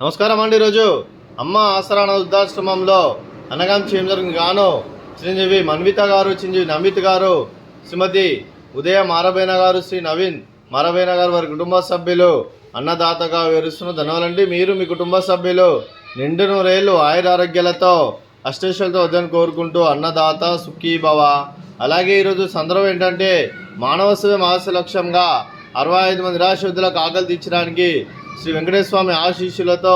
నమస్కారం అండి. ఈరోజు అమ్మ ఆసరా వృద్ధాశ్రమంలో అన్నగాం చేయడం జరిగింది గాను చిరంజీవి మన్విత గారు, చిరంజీవి నమిత్ గారు, శ్రీమతి ఉదయ మారబేన గారు, శ్రీ నవీన్ మారబేన గారు వారి కుటుంబ సభ్యులు అన్నదాతగా వివరిస్తున్న ధన్యవాదాలండి. మీరు మీ కుటుంబ సభ్యులు నిండు నూరేళ్ళు ఆయురారోగ్యాలతో అష్టైశ్వర్యాలతో వద్దని కోరుకుంటూ అన్నదాత సుఖీభవ. అలాగే ఈరోజు సందర్భం ఏంటంటే మానవ సేవ మహాశ లక్ష్యంగా 65 మంది నిరాశ్రయులకు ఆకలి తీర్చడానికి శ్రీ వెంకటేశ్వర స్వామి ఆశీస్సులతో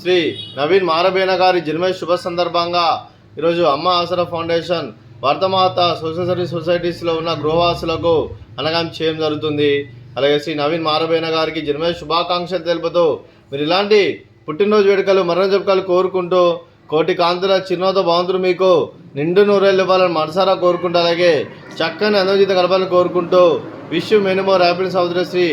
శ్రీ నవీన్ మారబేన గారి జన్మ శుభ సందర్భంగా ఈరోజు అమ్మ ఆసరా ఫౌండేషన్ వర్ధమాత సోషల్ సర్వీస్ సొసైటీస్లో ఉన్న గృహవాసులకు అన్నగాం చేయడం జరుగుతుంది. అలాగే శ్రీ నవీన్ మారబేన గారికి జన్మ శుభాకాంక్షలు తెలుపుతూ మీరు ఇలాంటి పుట్టినరోజు వేడుకలు మరణ జపకాలు కోరుకుంటూ కోటి కాంతుల చిరునవ్వుతో భగవంతుడు మీకు నిండు నూరేళ్ళు ఇవ్వాలని మనసారా కోరుకుంటూ అలాగే చక్కని అనుజిత గడపాలని కోరుకుంటూ wish you many more happiness of Shri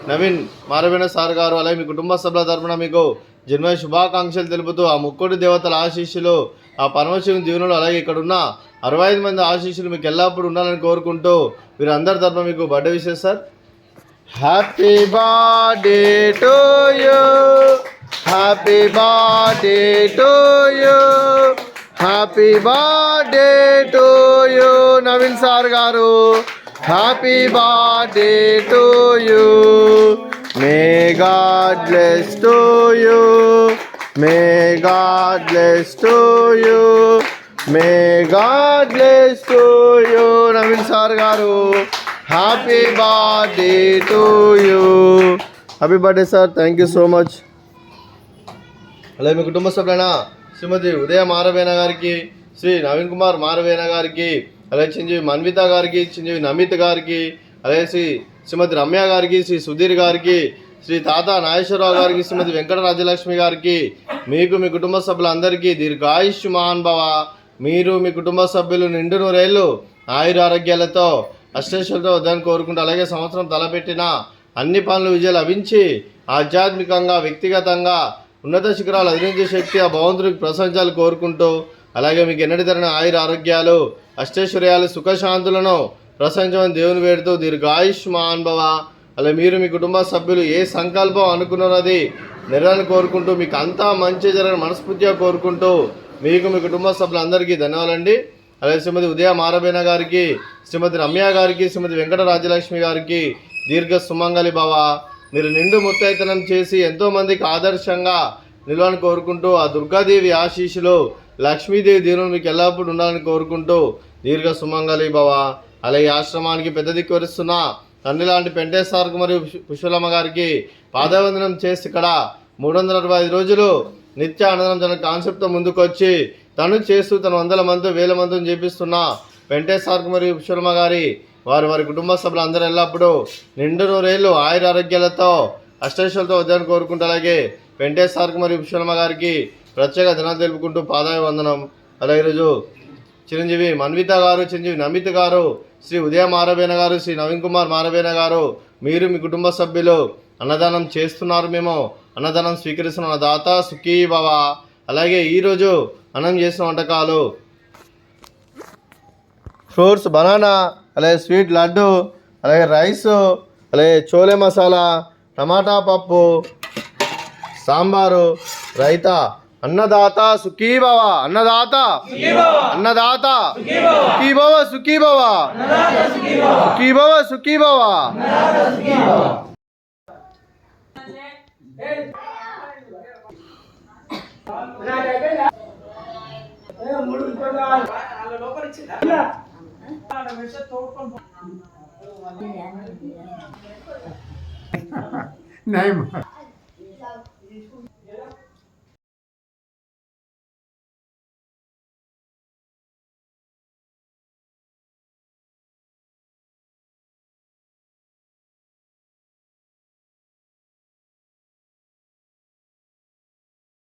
Naveen Marabena sir garu అలాగే మీ కుటుంబ సభ్యుల తరఫున మీకు జన్మ శుభాకాంక్షలు తెలుపుతూ ఆ ముక్కోటి దేవతల ఆశీస్సులు, ఆ పరమశివుని దీవెనలు అలాగే ఇక్కడ ఉన్న 65 మంది ఆశీస్సులు మీకు ఎల్లప్పుడూ ఉండాలని కోరుకుంటూ మీరు అందరి తరఫున మీకు birthday wishes sir. Happy birthday to you, happy birthday to you, happy birthday to you Naveen sir garu. Happy birthday to you. May God bless to you, may God bless to you, may God bless to you Naveen sir garu. Happy birthday to you. Happy birthday sir. Thank you so much. అలాగే మీ కుటుంబ సభ్యులైన శ్రీమతి ఉదయ మారబేన గారికి, శ్రీ నవీన్ కుమార్ మారబేన గారికి, అలాగే చిరంజీవి మన్విత గారికి, చిరంజీవి నమిత్ గారికి, అలాగే శ్రీమతి రమ్య గారికి, శ్రీ సుధీర్ గారికి, శ్రీ తాత నాగేశ్వరరావు గారికి, శ్రీమతి వెంకట రాజలక్ష్మి గారికి, మీకు మీ కుటుంబ సభ్యులందరికీ దీర్ఘాయుష్మాన్ భవ. మీరు మీ కుటుంబ సభ్యులు నిండు నూరేళ్ళు ఆయురారోగ్యాలతో అష్టైశ్వర్యాలతో వద్దని కోరుకుంటూ అలాగే సంవత్సరం తలపెట్టిన అన్ని పనులు విజయాలు లభించి ఆధ్యాత్మికంగా వ్యక్తిగతంగా ఉన్నత శిఖరాలు అధిరించే శక్తి ఆ భగవంతుడికి ప్రశంసాలు కోరుకుంటూ అలాగే మీకు ఎన్నటి తరిన ఆయుర ఆరోగ్యాలు అష్టైశ్వర్యాలు సుఖశాంతులను ప్రశంసమని దేవుని వేడుతూ దీర్ఘాయుష్మాన్ భవ. అలా మీరు మీ కుటుంబ సభ్యులు ఏ సంకల్పం అనుకున్నది నెరవేరాలని కోరుకుంటూ మీకు అంతా మంచి జరగని మనస్ఫూర్తిగా కోరుకుంటూ మీకు మీ కుటుంబ సభ్యులందరికీ ధన్యవాదాలండి. అలాగే శ్రీమతి ఉదయ మారబేన గారికి, శ్రీమతి రమ్య గారికి, శ్రీమతి వెంకట రాజలక్ష్మి గారికి దీర్ఘ సుమంగళి భవ. మీరు నిండు ముత్తైతనం చేసి ఎంతోమందికి ఆదర్శంగా నిలవాలని కోరుకుంటూ ఆ దుర్గాదేవి ఆశీస్సులు, లక్ష్మీదేవి దీవులు మీకు ఎల్లప్పుడూ ఉండాలని కోరుకుంటూ దీర్ఘ సుమంగళి భవ. అలాగే ఆశ్రమానికి పెద్ద దిక్కు వరుస్తున్న తండ్రి లాంటి వెంకటేశ్వరకు మరియు పుష్పలమ్మ గారికి పాదవందనం చేసి ఇక్కడ 365 రోజులు నిత్య అన్నదానం తన కాన్సెప్ట్తో ముందుకు వచ్చి తను చేస్తూ తన 100 మంది 1000 మందిని చేపిస్తున్న వెంకటేశ్వరకు మరియు పుష్పలమ్మ గారి వారి కుటుంబ సభ్యులు అందరూ ఎల్లప్పుడూ నిండు నూరేళ్ళు ఆయురారోగ్యాలతో అష్టైశ్వర్యాలతో వద్దని కోరుకుంటూ అలాగే వెంకటేశ్వరకు మరియు పుష్పలమ్మ గారికి ప్రత్యేక ధన్యవాదాలు తెలుపుకుంటూ పాదాయ వందనం. అలాగే ఈరోజు చిరంజీవి మన్విత గారు, చిరంజీవి నమిత్ గారు, శ్రీ ఉదయ మారబేన గారు, శ్రీ నవీన్ కుమార్ మారబేన గారు మీరు మీ కుటుంబ సభ్యులు అన్నదానం చేస్తున్నారు. మేము అన్నదానం స్వీకరిస్తున్న దాత సుఖీ భవ. అలాగే ఈరోజు అన్నం చేసిన వంటకాలు ఫ్రూట్స్ బనానా, అలాగే స్వీట్ లడ్డు, అలాగే రైస్, అలాగే చోలే మసాలా, టమాటా పప్పు, సాంబారు, రైతా. అన్నదాత సుఖీ భవ, అన్నదాత అన్నదాత సుఖీ భవ, సుఖీ భవ, సుఖీ భవ, సుఖీ భవ. नहीं